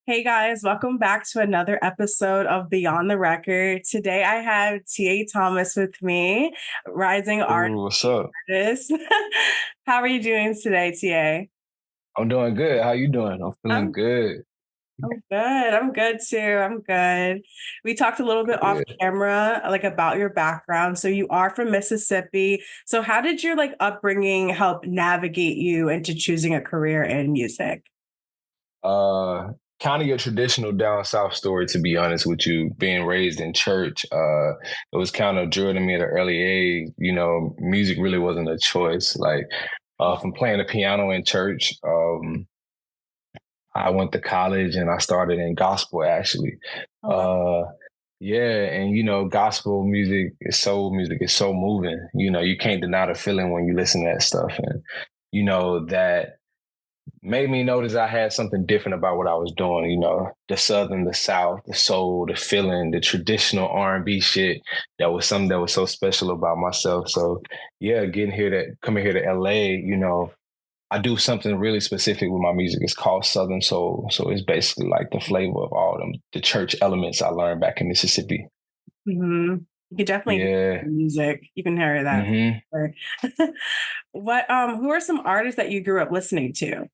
Hey guys, welcome back to another episode of Beyond the Record. Today I have T.A. Thomas with me, rising Ooh, what's up? artist. How are you doing today, T.A.? I'm doing good. How you doing? I'm feeling I'm good. I'm good. I'm good too. I'm good. We talked a little bit off Good. camera, like about your background. So you are from Mississippi. So how did your upbringing help navigate you into choosing a career in music? Uh, Kind of your traditional down south story, to be honest with you. Being raised in church, it was kind of drilled in me at an early age. Music really wasn't a choice. From playing the piano in church, I went to college and I started in gospel actually. Oh, wow. Uh, yeah, and gospel music is soul music is so moving. You can't deny the feeling when you listen to that stuff, and that made me notice I had something different about what I was doing. The Southern, the South, the soul, the feeling, the traditional R&B shit. That was something that was so special about myself. So yeah, coming here to LA, I do something really specific with my music. It's called Southern Soul. So it's basically like the flavor of all them, the church elements I learned back in Mississippi. You can definitely hear Yeah. the music. You can hear that. hmm For sure. Who are some artists that you grew up listening to?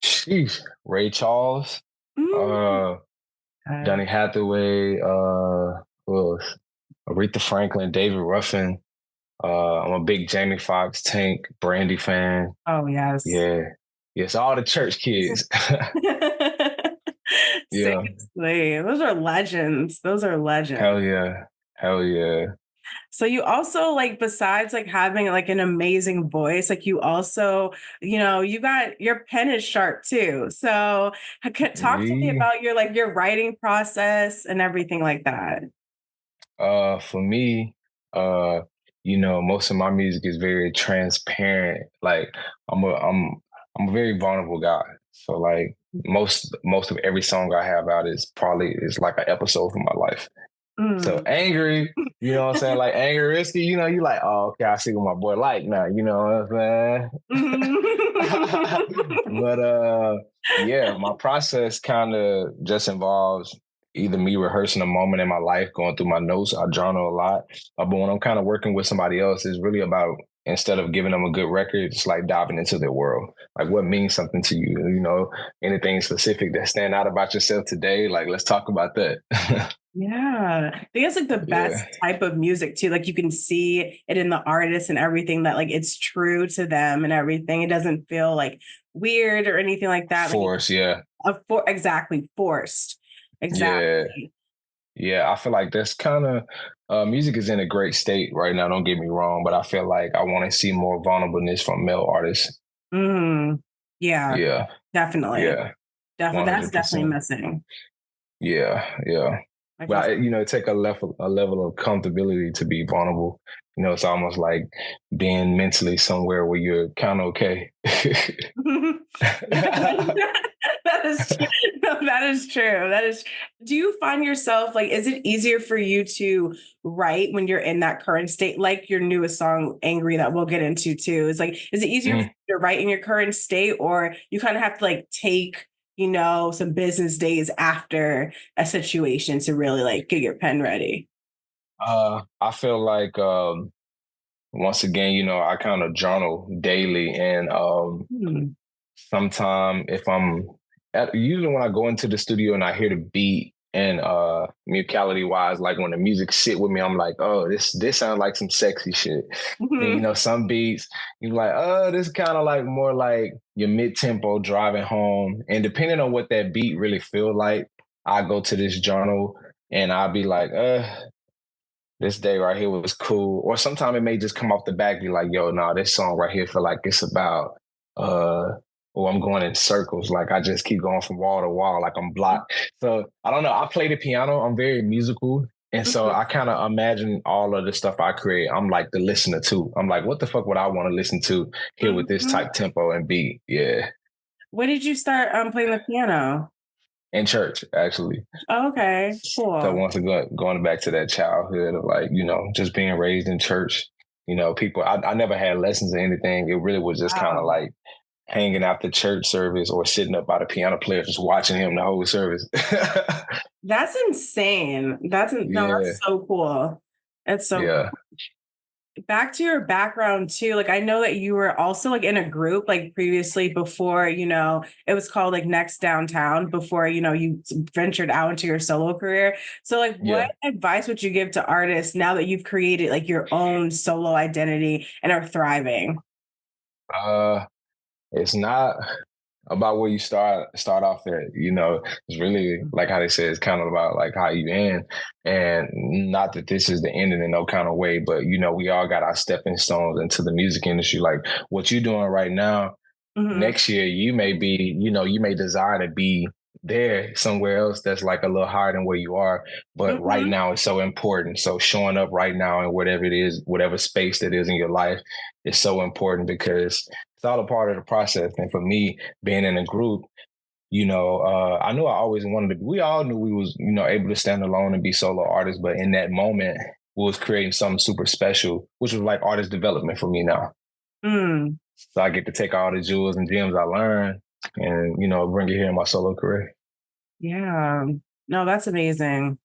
Sheesh. Ray Charles, Mm. uh, Uh, Donny Hathaway, who else? Aretha Franklin, David Ruffin. I'm a big Jamie Foxx, Tank, Brandy fan. oh yes. Yeah. Yes, all the church kids. Yeah. Seriously, those are legends. Those are legends. Hell yeah. Hell yeah. So you also besides having an amazing voice, you also, you got your pen is sharp too. So talk to me Yeah. about your writing process and everything like that. For me, uh, most of my music is very transparent. Like I'm a very vulnerable guy. So like most of every song I have out is like an episode from my life. So Mm. angry, what I'm saying? Like angry risky, you like, oh, okay, I see what my boy like now, you know what I'm saying? Mhm. But yeah, my process kind of just involves either me rehearsing a moment in my life, going through my notes. I journal a lot. But when I'm kind of working with somebody else, it's really about instead of giving them a good record, it's like diving into their world. Like what means something to you, anything specific that stand out about yourself today. Like let's talk about that. Yeah. I think it's the Yeah. best type of music too. You can see it in the artist and everything that it's true to them and everything. It doesn't feel weird or anything like that. Force, yeah. Exactly forced. Yeah. Exactly. Yeah. I feel like that's kind of music is in a great state right now, don't get me wrong, but I feel like I want to see more vulnerableness from male artists. Mm. Yeah, Yeah. definitely. Yeah. Definitely. That's definitely 100%. missing. Yeah. Yeah. I But feel take a level of comfortability to be vulnerable. It's almost like being mentally somewhere where you're kind of okay. that is true. No, that is true. Do you find yourself is it easier for you to write when you're in that current state, like your newest song, Angry, that we'll get into too? Is it easier for Mhm. you to write in your current state, or you kind of have to take, some business days after a situation to really get your pen ready? I feel like once again, I kind of journal daily, and Hmm. sometime if usually when I go into the studio and I hear the beat and musicality wise, like when the music sit with me, I'm like, oh, this sounds like some sexy shit. Then Mhm. some beats, you're like, oh, this kind of like more like your mid tempo driving home. And depending on what that beat really feel like, I go to this journal and I'll be like, this day right here was cool. Or sometimes it may just come off the back, be like, yo, nah, this song right here feel like it's about uh or I'm going in circles. Like I just keep going from wall to wall, like I'm blocked. So I don't know. I play the piano. I'm very musical. And so I kind of imagine all of the stuff I create. I'm like the listener too. I'm like, what the fuck would I want to listen to here with this Mhm. type tempo and beat? Yeah. When did you start playing the piano? In church, actually. Oh, okay, So cool. once again, going back to that childhood of like, just being raised in church, people, I never had lessons or anything. It really was just kind of Wow. like hanging after church service or sitting up by the piano player just watching him the whole service. That's insane. No, Yeah, that's so cool. It's so yeah, back to your background too. Like I know that you were also like in a group like previously before, it was called like Next Downtown before, you ventured out into your solo career. So like what yeah. advice would you give to artists now that you've created like your own solo identity and are thriving? Uh, it's not about where you start off at. It's really like how they say it's kind of about like how you end. And not that this is the ending in no kind of way, but we all got our stepping stones into the music industry. Like what you're doing right now, Hmm. next year you may be, you may desire to be there somewhere else that's like a little higher than where you are. But right Hmm. now it's so important. So showing up right now in whatever it is, whatever space that is in your life is so important because it's all a part of the process. And for me, being in a group, I knew I always wanted to, we all knew we was, able to stand alone and be solo artists. But in that moment, we was creating something super special, which was like artist development for me now. Mm. So I get to take all the jewels and gems I learned and, bring it here in my solo career. Yeah. No, that's amazing.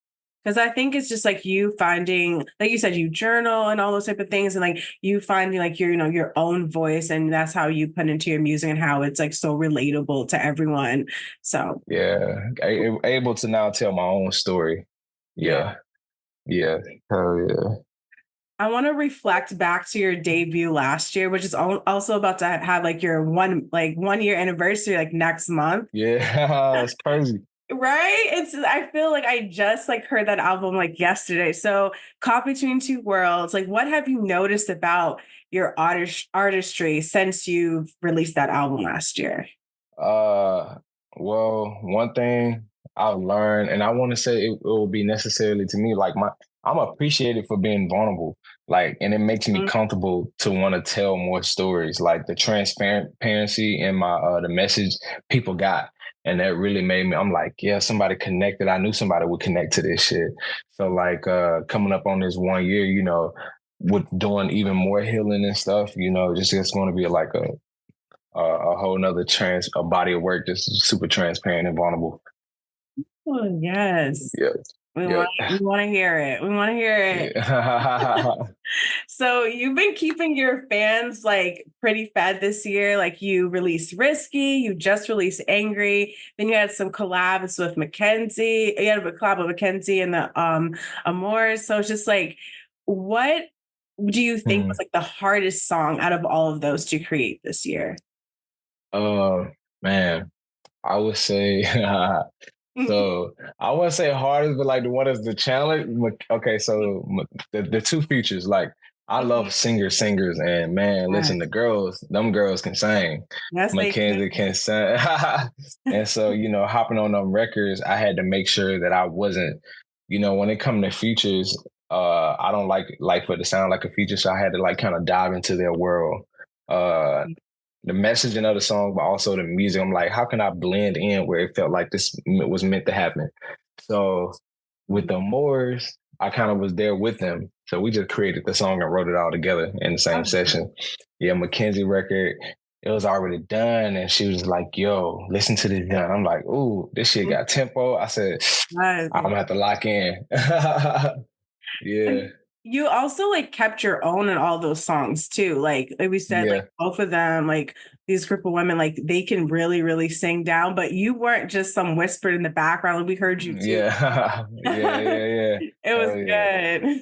Because I think it's just like you finding, like you said, you journal and all those type of things, and like you finding like your own voice, and that's how you put into your music and how it's like so relatable to everyone. So Yeah. Able to now tell my own story. yeah. Yeah. Yeah. Hell yeah. I want to reflect back to your debut last year, which is also about to have like your 1 year anniversary like next month. Yeah. It's crazy. Right? I feel like I just like heard that album like yesterday. So Caught Between Two Worlds, like what have you noticed about your artistry since you've released that album last year? Uh, well, one thing I've learned, and I want to say it will be necessarily to me, like I'm appreciated for being vulnerable, like, and it makes me Mhm. comfortable to want to tell more stories, like the transparency in my the message people got, and that really made me. I'm like, yeah, somebody connected. I knew somebody would connect to this shit. So like, coming up on this 1 year, with doing even more healing and stuff, just going to be like a whole nother a body of work that's super transparent and vulnerable. Oh, yes. Yeah. We Yeah. want we want to hear it. We want to hear it. Yeah. So you've been keeping your fans like pretty fed this year. Like you released Risky, you just released Angry, then you had some collabs with Mackenzie. You had a collab with Mackenzie and the Amours. So it's just like, what do you think was Hmm. like the hardest song out of all of those to create this year? uh Man, I would say so I wouldn't say hardest, but like the one that's the challenge. Okay, so the two features, like I love singers, and man, listen, Yes, them girls can sing. yes, they Mackenzie can sing, and so hopping on them records, I had to make sure that I wasn't, when it come to features, I don't like for it to sound like a feature, so I had to like kind of dive into their world. Uh, can. the messaging of the song, but also the music. I'm like, how can I blend in where it felt like this was meant to happen? So with the Moors, I kind of was there with them. So we just created the song and wrote it all together in the same session. Yeah, Mackenzie record, it was already done. And she was like, yo, listen to this done. I'm like, ooh, this shit got tempo. I said, Yes. I'm gonna have to lock in. Yeah, And you also like kept your own in all those songs too. Like we said, like yeah, both of them, like these group of women, like they can really, really sing down, but you weren't just some whispered in the background. We heard you too. yeah, yeah, yeah, yeah. It was Hell yeah. good.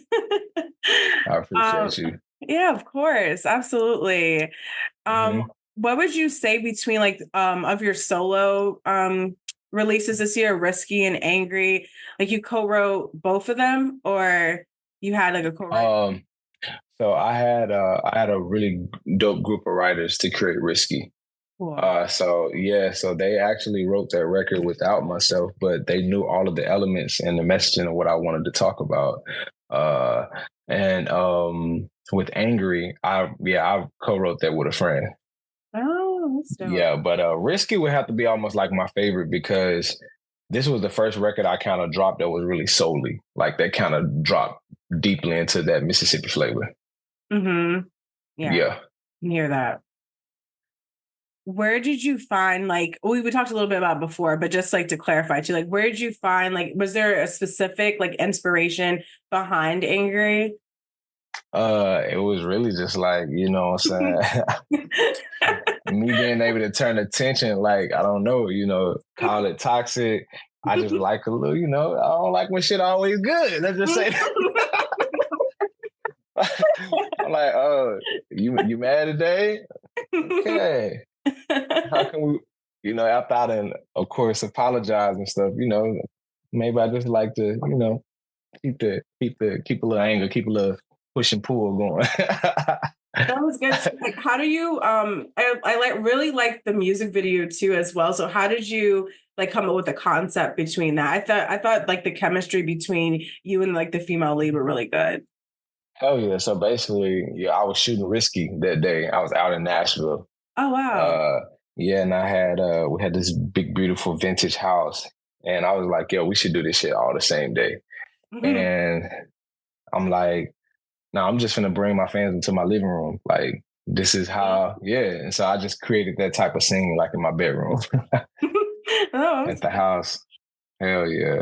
I um, appreciate you. yeah, of course. Absolutely. Um, Hmm. what would you say between like of your solo releases this year, Risky and Angry? Like you co-wrote both of them or you had like a co-write? Um, so I had a really dope group of writers to create Risky. Cool. So yeah, so they actually wrote that record without myself, but they knew all of the elements and the messaging of what I wanted to talk about. Uh, and with Angry, I co-wrote that with a friend. Oh, that's dope. Yeah, but Risky would have to be almost like my favorite because this was the first record I kind of dropped that was really solely like that kind of dropped deeply into that Mississippi flavor. Mm-hmm. Yeah, Yeah. I can hear that. where did you find like we talked a little bit about it before, but just like to clarify too, like where did you find like was there a specific like inspiration behind Angry? It was really just like, you know what I'm saying? Me being able to turn attention, like, I don't know, call it toxic. I just like a little, I don't like when shit always good. Let's just say that. I'm like, oh, you mad today? Okay. How can we, after I done, of course, apologize and stuff, maybe I just like to, keep a little anger, keep a little push and pull going. That was good. So, like, how do you I like really like the music video too as well. So how did you like come up with the concept between that? I thought like the chemistry between you and like the female lead were really good. Hell yeah. So basically, yeah, I was shooting risky that day. I was out in Nashville. Oh wow. Uh yeah, and I had we had this big, beautiful vintage house. And I was like, yo, we should do this shit all the same day. Mhm. And I'm like, no, I'm just gonna bring my fans into my living room. Like, this is how, yeah. And so I just created that type of scene, like in my bedroom Oh, at the house. Hell yeah.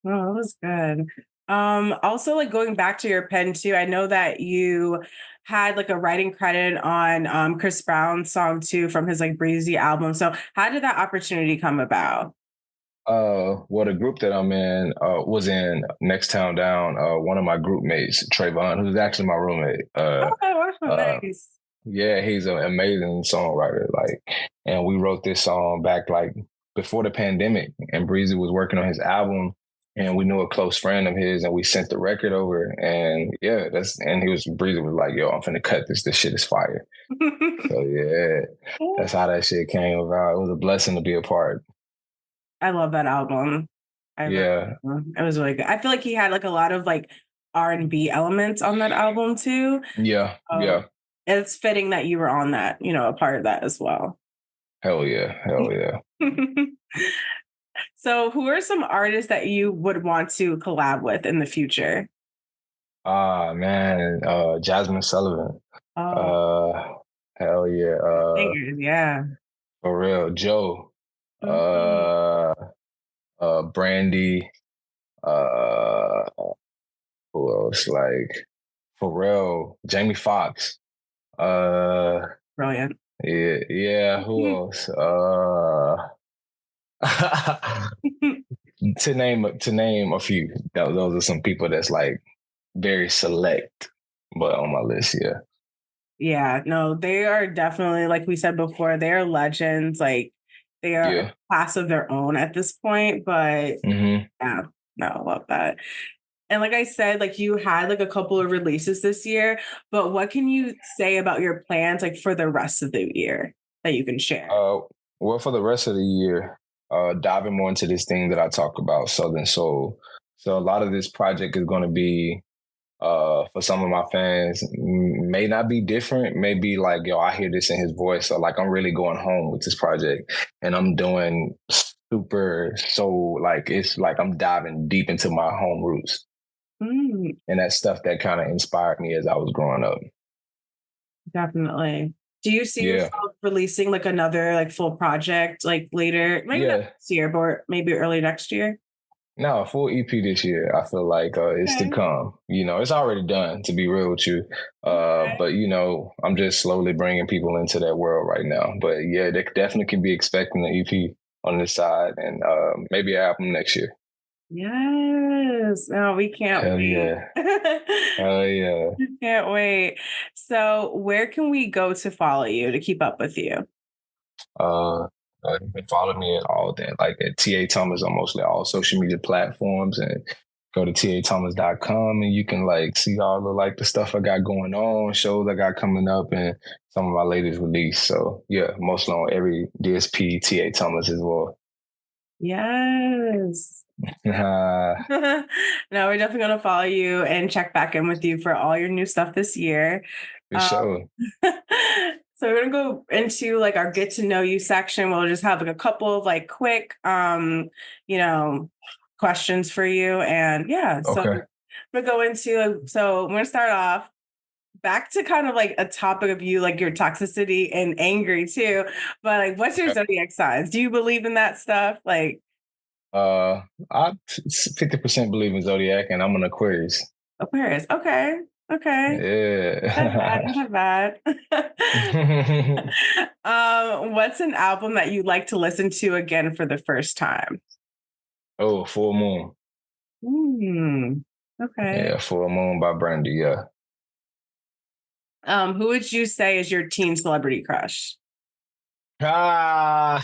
oh, that was good. Also like going back to your pen too, I know that you had like a writing credit on Chris Brown's song too from his like Breezy album. So how did that opportunity come about? Well, the group that I'm in was in Next Town Down. One of my group mates, Trayvon, who's actually my roommate. Oh, Uh, nice. yeah, he's an amazing songwriter. Like, and we wrote this song back like before the pandemic, and Breezy was working on his album, and we knew a close friend of his, and we sent the record over, and yeah, and Breezy was like, "Yo, I'm finna cut this. This shit is fire." So yeah, that's how that shit came about. It was a blessing to be a part. I love that album. I really, Yeah, it was really good. I feel like he had like a lot of like R&B elements on that album too. yeah, So yeah. it's fitting that you were on that, a part of that as well. Hell yeah, hell yeah. So who are some artists that you would want to collab with in the future? Ah man, Jasmine Sullivan. Oh, Uh, hell yeah. singers, yeah. For real, Joe. Mhm. Uh, Brandy. Uh, who else? Like Pharrell, Jamie Foxx. Uh, Brilliant. yeah, yeah. Who else? To name a few. Those are some people that's like very select, but on my list, yeah. Yeah, no, they are definitely, like we said before, they're legends. Like they are a Yeah. class of their own at this point. But Hmm. yeah, no, I love that. And like I said, like you had like a couple of releases this year, but what can you say about your plans like for the rest of the year that you can share? Uh, well, for the rest of the year, diving more into this thing that I talk about, Southern Soul. So a lot of this project is going to be for some of my fans may not be different. Maybe like, yo, I hear this in his voice. So like, I'm really going home with this project, and I'm doing super soul. Like it's like I'm diving deep into my home roots, Mm, and that stuff that kind of inspired me as I was growing up. definitely. Do you see Yeah, yourself releasing like another like full project like later, maybe not yeah. this year, but maybe early next year? No, a full EP this year. I feel like it's to Okay. come. It's already done. To be real with you, Okay. but I'm just slowly bringing people into that world right now. But yeah, they definitely can be expecting the EP on this side, and maybe an album next year. Yes. No, we can't Hell wait. yeah, hell yeah. Can't wait. So, where can we go to follow you to keep up with you? Uh, you can follow me at all that, like at TA Thomas on mostly all social media platforms, and go to tathomas.com, and you can like see all the like the stuff I got going on, shows I got coming up, and some of my latest release. So yeah, mostly on every DSP TA Thomas as well. Yes. For No, we're definitely going to follow you and check back in with you for all your new stuff this year. Um, sure. so we're gonna go into like our get to know you section. We'll just have like a couple of like quick you know, questions for you. And yeah, so Okay. we're going to so we're gonna start off. back to kind of like a topic of you, like your toxicity and angry too. But like, what's your Okay. zodiac signs? Do you believe in that stuff? Like I 50% believe in zodiac, and I'm an Aquarius. Aquarius. Okay. Okay. Not bad. Yeah. Not bad. What's an album that you like to listen to again for the first time? Oh, Full Moon. Hmm. Okay. Yeah, Full Moon by Brandy. Yeah. Who would you say is your teen celebrity crush? Ah,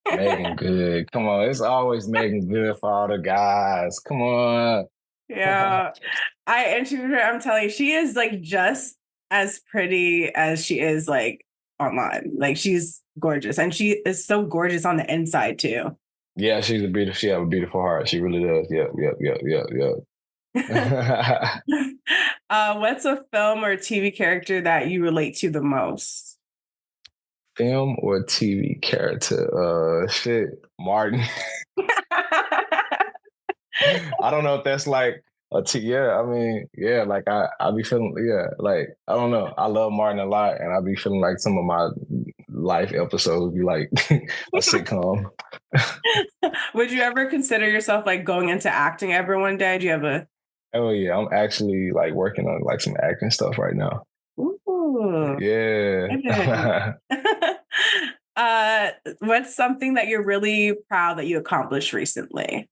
Megan Good. Come on, it's always Megan Good for all the guys. Come on. Yeah. I interviewed her. I'm telling you, she is like just as pretty as she is like online. Like she's gorgeous. And she is so gorgeous on the inside too. Yeah, she's a beautiful. She have a beautiful heart. She really does. Yep, yep, yep, yep, yep. What's a film or TV character that you relate to the most? Film or TV character? Shit, Martin. I don't know if that's like yeah, I mean, yeah, like I be feeling, yeah, like I don't know. I love Martin a lot, and I be feeling like some of my life episodes would be like a sitcom. Would you ever consider yourself like going into acting ever one day? Do you have a Oh yeah, I'm actually like working on like some acting stuff right now. Ooh, Yeah. uh, what's something that you're really proud that you accomplished recently?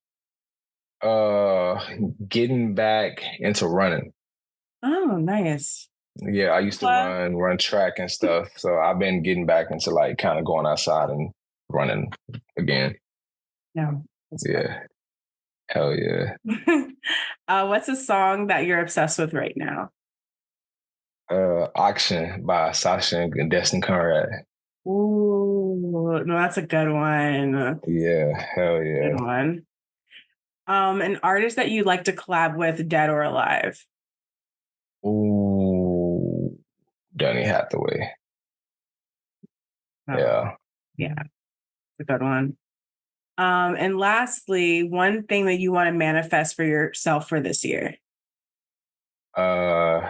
uh Getting back into running. Oh, nice. Yeah, I used to Well, run track and stuff. So I've been getting back into like kind of going outside and running again. no, that's Yeah. Hell yeah. good. What's a song that you're obsessed with right now? Auction by Sasha and Destin Conrad. Ooh, no, that's a good one. Yeah, hell yeah. Good one. An artist that you like to collab with, dead or alive? Ooh, Donny Hathaway. Oh, Yeah. yeah, it's a good one. And lastly, one thing that you want to manifest for yourself for this year. Uh,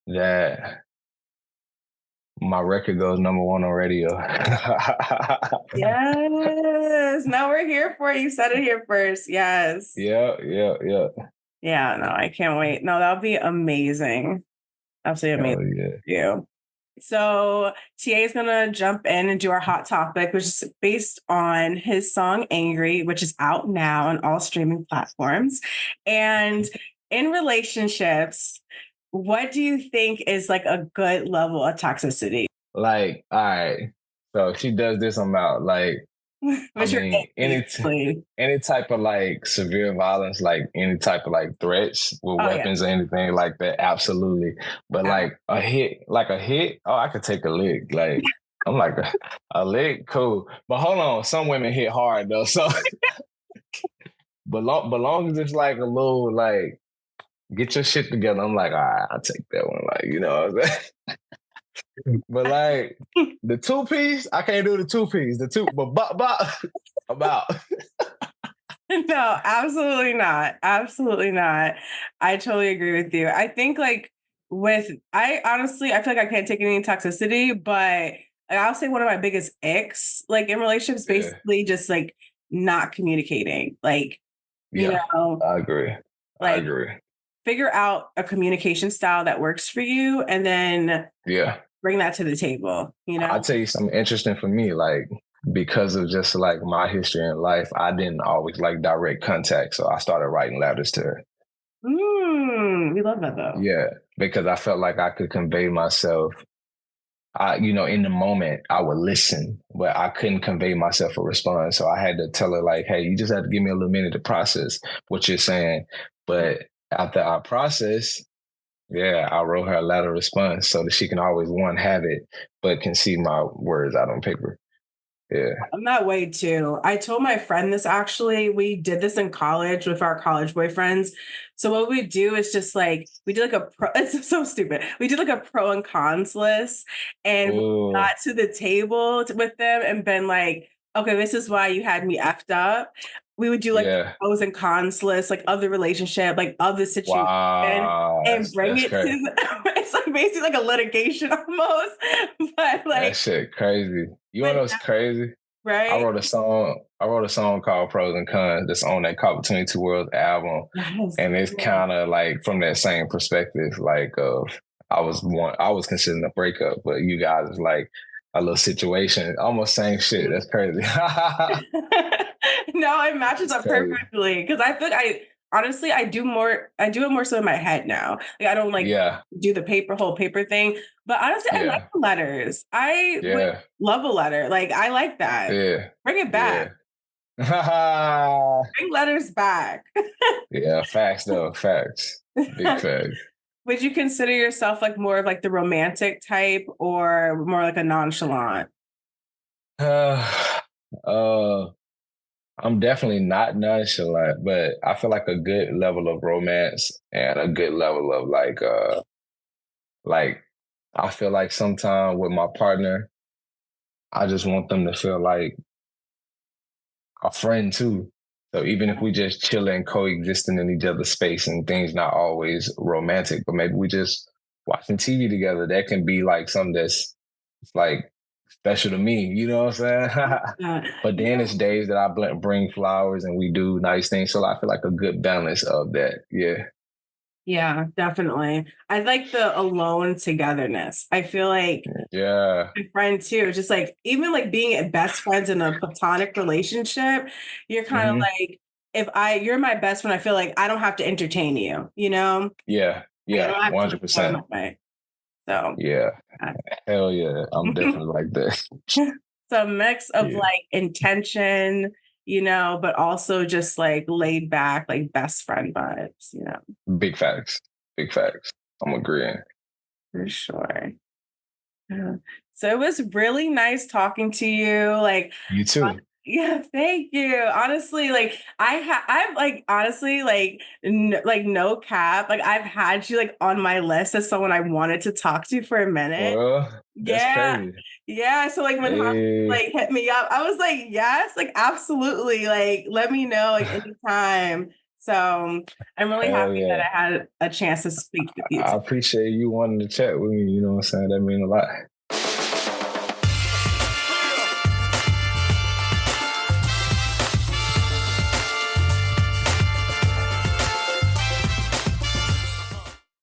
that my record goes #1 on radio. Yes. Now we're here for it. You said it here first. Yes. Yeah, yeah, yeah. Yeah, no, I can't wait. No, that'll be amazing. Absolutely amazing Hell yeah. for you. So TA is gonna jump in and do our hot topic, which is based on his song Angry, which is out now on all streaming platforms. And in relationships, what do you think is like a good level of toxicity? Like, all right. So if she does this, I'm out. Like, I What's your mean, basically? any type of like severe violence, like any type of like threats with Oh yeah. weapons or anything like that, absolutely. But like a hit, oh, I could take a lick. Like I'm like a lick, cool. But hold on, some women hit hard though. So, but long as it's like a little like get your shit together, I'm like, all right, I'll take that one. Like you know, what I'm saying? But like the two piece, I can't do the two piece. The two, but about. No, absolutely not. Absolutely not. I totally agree with you. I think like I honestly, I feel like I can't take any toxicity, but I'll say one of my biggest icks, like in relationships, Yeah, basically just like not communicating. Like, you yeah, know, I agree. I like agree. figure out a communication style that works for you and then Yeah. bring that to the table, you know? I'll tell you something interesting for me, like because of just like my history in life, I didn't always like direct contact. So I started writing letters to her. We love that though. Yeah. Because I felt like I could convey myself. In the moment I would listen, but I couldn't convey myself a response. So I had to tell her like, hey, you just have to give me a little minute to process what you're saying. But after I process, yeah, I wrote her a letter response so that she can always one have it, but can see my words out on paper. Yeah. I'm that way too. I told my friend this actually. We did this in college with our college boyfriends. So what we do is just like we did like a pro. It's so stupid. We did like a pro and cons list, and we Oh, got to the table with them and been like, "Okay, this is why you had me effed up." we would do like the Yeah. pros and cons list, like of the relationship, like of the situation, Wow. and bring That's it to crazy. it's like basically like a litigation almost. But That like, shit crazy. You but wanna know what's crazy? I right? wrote a song. I wrote a song called "Pros and Cons" that's on that "Caught Between Two Worlds" album, Yes. and it's Yeah. kind of like from that same perspective. Like, I was considering a breakup, but you guys is like a little situation, almost same shit. That's crazy. No, it matches It's up crazy. perfectly because I feel like I honestly I do it more so in my head now. Like I don't like Yeah, do the whole paper thing. But honestly, I like yeah, the letters. I would yeah, love a letter. Like I like that. yeah, Bring it back. yeah. Bring letters back. Yeah, facts though, facts, big facts. Would you consider yourself like more of like the romantic type or more like a nonchalant? Uh, uh, I'm definitely not nonchalant, but I feel like a good level of romance and a good level of like I feel like sometimes with my partner, I just want them to feel like a friend too. So even if we just chilling, coexisting in each other's space and things not always romantic, but maybe we just watching TV together, that can be like something that's like special to me. You know what I'm saying? Uh, But then yeah. it's days that I bring flowers and we do nice things. So I feel like a good balance of that. Yeah. Yeah, definitely. I like the alone togetherness. I feel like Yeah. my friend too, just like even like being best friends in a platonic relationship, you're kind of Hmm. like, if you're my best friend, I feel like I don't have to entertain you, you know? Yeah. Like I Yeah. don't have to like, go out of 100%. my way. So, Yeah. uh, Hell yeah. I'm definitely like that. so a mix of Yeah. like intention, you know, but also just like laid back, like best friend vibes, you know, Big facts. Big facts. I'm agreeing. for sure. Yeah. So it was really nice talking to you. Like, You too. yeah, thank you. Honestly, like I've like honestly like no cap. Like I've had you like on my list as someone I wanted to talk to for a minute. Well, that's Yeah. crazy. Yeah. So like when Hassan Hey. like hit me up, I was like, yes, like absolutely. Like let me know like anytime. So I'm really Hell happy that yeah. I had a chance to speak with you I today. appreciate you wanting to chat with me. You know what I'm saying? That means a lot.